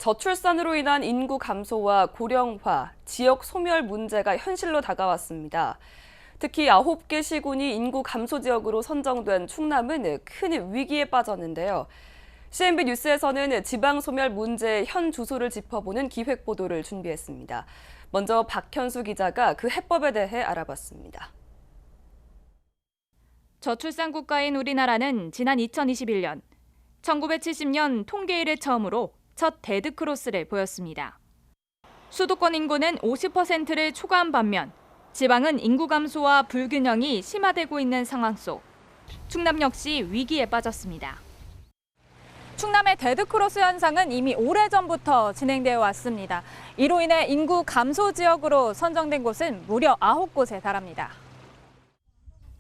저출산으로 인한 인구 감소와 고령화, 지역 소멸 문제가 현실로 다가왔습니다. 특히 9개 시군이 인구 감소 지역으로 선정된 충남은 큰 위기에 빠졌는데요. CNB 뉴스에서는 지방 소멸 문제의 현 주소를 짚어보는 기획 보도를 준비했습니다. 먼저 박현수 기자가 그 해법에 대해 알아봤습니다. 저출산 국가인 우리나라는 지난 2021년, 1970년 통계 이래 처음으로 첫 데드크로스를 보였습니다. 수도권 인구는 50%를 초과한 반면 지방은 인구 감소와 불균형이 심화되고 있는 상황 속 충남 역시 위기에 빠졌습니다. 충남의 데드크로스 현상은 이미 오래전부터 진행되어 왔습니다. 이로 인해 인구 감소 지역으로 선정된 곳은 무려 9곳에 달합니다.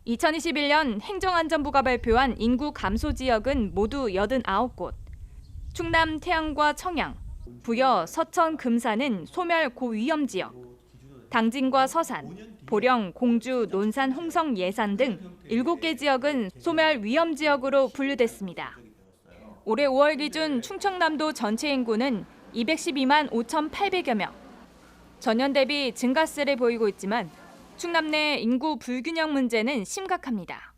2021년 행정안전부가 발표한 인구 감소 지역은 모두 89곳. 충남 태안과 청양, 부여, 서천, 금산은 소멸 고위험 지역, 당진과 서산, 보령, 공주, 논산, 홍성, 예산 등 7개 지역은 소멸 위험 지역으로 분류됐습니다. 올해 5월 기준 충청남도 전체 인구는 212만 5,800여 명. 전년 대비 증가세를 보이고 있지만 충남 내 인구 불균형 문제는 심각합니다.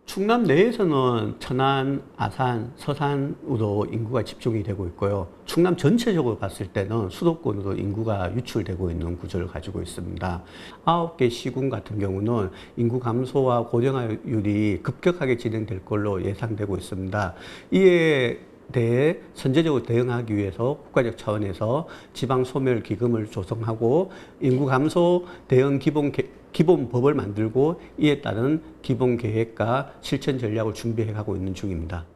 충남 내에서는 천안, 아산, 서산으로 인구가 집중이 되고 있고요. 충남 전체적으로 봤을 때는 수도권으로 인구가 유출되고 있는 구조를 가지고 있습니다. 9개 시군 같은 경우는 인구 감소와 고령화율이 급격하게 진행될 걸로 예상되고 있습니다. 이에 대해 선제적으로 대응하기 위해서 국가적 차원에서 지방소멸기금을 조성하고 인구 감소 대응 기본법을 만들고 이에 따른 기본계획과 실천 전략을 준비해가고 있는 중입니다.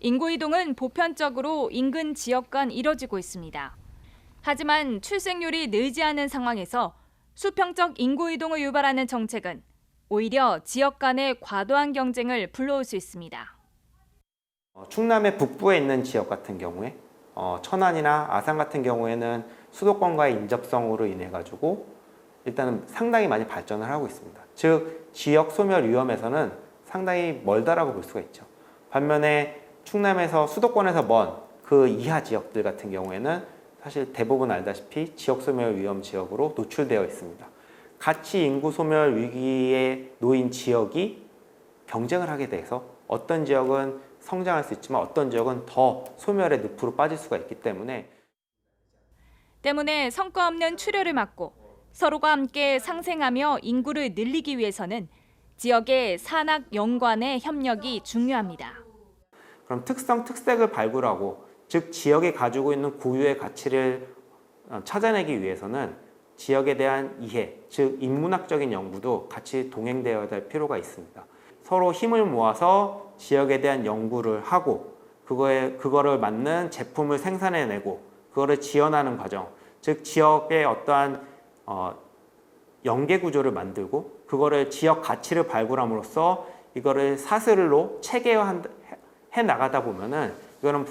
인구 이동은 보편적으로 인근 지역 간 이뤄지고 있습니다. 하지만 출생률이 늘지 않은 상황에서 수평적 인구 이동을 유발하는 정책은 오히려 지역 간의 과도한 경쟁을 불러올 수 있습니다. 충남의 북부에 있는 지역 같은 경우에 천안이나 아산 같은 경우에는 수도권과의 인접성으로 인해 가지고 일단은 상당히 많이 발전을 하고 있습니다. 즉 지역 소멸 위험에서는 상당히 멀다라고 볼 수가 있죠. 반면에 충남에서 수도권에서 먼 그 이하 지역들 같은 경우에는 사실 대부분 알다시피 지역 소멸 위험 지역으로 노출되어 있습니다. 같이 인구 소멸 위기에 놓인 지역이 경쟁을 하게 돼서 어떤 지역은 성장할 수 있지만 어떤 지역은 더 소멸의 늪으로 빠질 수가 있기 때문에 성과 없는 출혈을 막고 서로가 함께 상생하며 인구를 늘리기 위해서는 지역의 산학 연관의 협력이 중요합니다. 그럼 특성, 특색을 발굴하고 즉 지역이 가지고 있는 고유의 가치를 찾아내기 위해서는 지역에 대한 이해, 즉 인문학적인 연구도 같이 동행되어야 될 필요가 있습니다. 서로 힘을 모아서 지역에 대한 연구를 하고 그거를 맞는 제품을 생산해내고 그거를 지원하는 과정, 즉 지역의 어떠한 연계 구조를 만들고 그거를 지역 가치를 발굴함으로써 이거를 사슬로 체계화해 나가다 보면은 이거는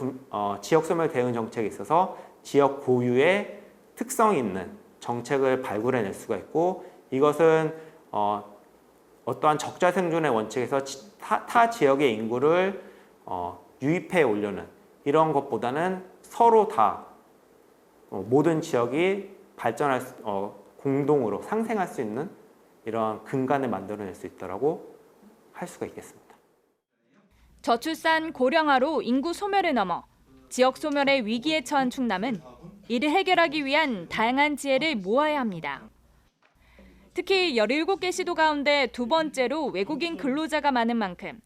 지역 소멸 대응 정책에 있어서 지역 고유의 특성 있는 정책을 발굴해낼 수가 있고 이것은 어떠한 적자 생존의 원칙에서 타 지역의 인구를 유입해 오려는 이런 것보다는 서로 다 모든 지역이 발전할 공동으로 상생할 수 있는 이런 근간을 만들어낼 수 있다라고 할 수가 있겠습니다. 저출산 고령화로 인구 소멸을 넘어 지역 소멸의 위기에 처한 충남은 이를 해결하기 위한 다양한 지혜를 모아야 합니다. 특히 17개 시도 가운데 두 번째로 외국인 근로자가 많은 만큼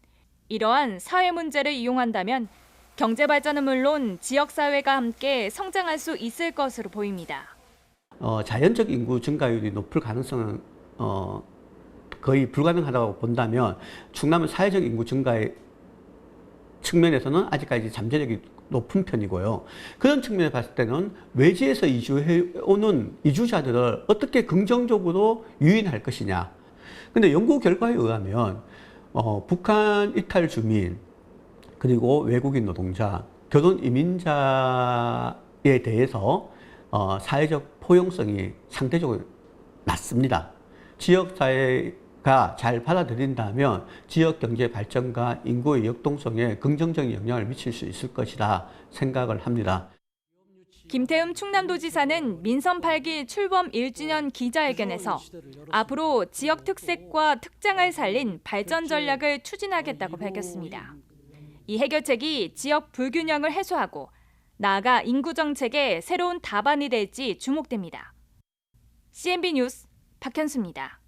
이러한 사회 문제를 이용한다면 경제 발전은 물론 지역사회가 함께 성장할 수 있을 것으로 보입니다. 자연적 인구 증가율이 높을 가능성은 거의 불가능하다고 본다면 충남은 사회적 인구 증가의 측면에서는 아직까지 잠재력이 높은 편이고요. 그런 측면에 봤을 때는 외지에서 이주해오는 이주자들을 어떻게 긍정적으로 유인할 것이냐. 근데 연구 결과에 의하면 북한 이탈 주민 그리고 외국인 노동자, 결혼 이민자에 대해서 사회적 포용성이 상대적으로 낮습니다. 지역사회가 잘 받아들인다면 지역 경제 발전과 인구의 역동성에 긍정적인 영향을 미칠 수 있을 것이라 생각을 합니다. 김태흠 충남도지사는 민선 8기 출범 1주년 기자회견에서 앞으로 지역 특색과 특장을 살린 발전 전략을 추진하겠다고 밝혔습니다. 이 해결책이 지역 불균형을 해소하고 나아가 인구 정책의 새로운 답안이 될지 주목됩니다. CNB 뉴스 박현수입니다.